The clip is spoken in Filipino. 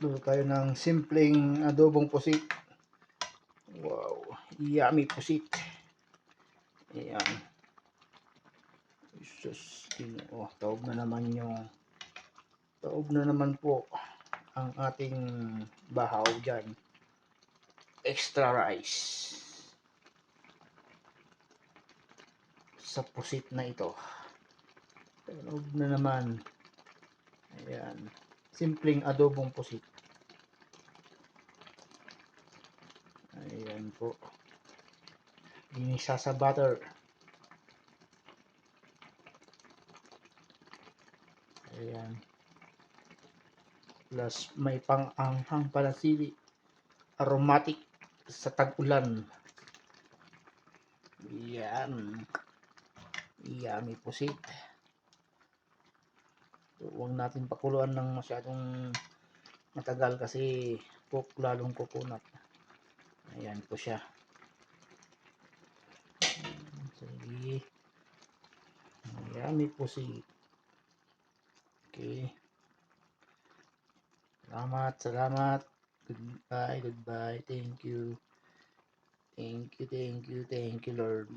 Luto tayo ng simpleng adobong pusit. Wow, yummy pusit. Ayan. Sus, oh, taob na naman po ang ating bahaw dyan. Extra rice sa pusit na ito. Taob na naman. Ayan. Simpleng adobong pusit. Ayan po. Ginisa sa butter. Ayan. Plus may pang-anghang pala sili. Aromatic sa tag-ulan. Ayan. Yummy pusit. So, huwag natin pakuluan ng masyadong matagal kasi lalong kukunat. Ayan po siya. Sige. Yummy pusit. Okay. Salamat. Goodbye. Thank you. Thank you, Lord.